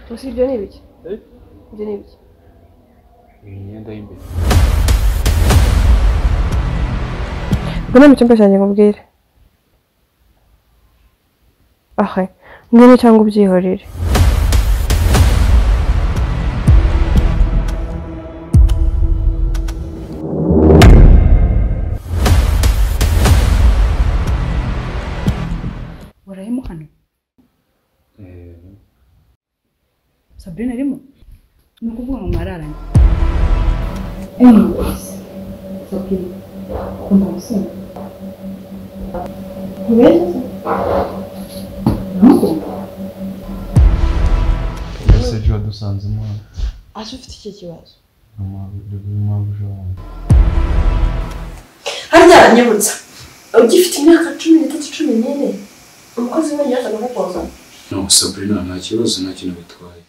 Gusa ibyo ni ibiki? Ibyo ni ibiki? Imyenda y'imbere. Mbona mu cyumba cyanjye nkubwire. Ahe, ngwino cyangwa ubyihorere. Warahimo hano? Sabrina arimo? Ni ukuvuga ngo mwararanye. Sabrina, ukunda gusenga? Kubera? Ese ejo wadusanzemo hano? Ase ufite iki kibazo? Harya aranyibutsa. Ugifite imyaka 13-14. Umukozi w'Imana yazaga kukoza. No, Sabrina nta kibazo nta kintu bitwaye.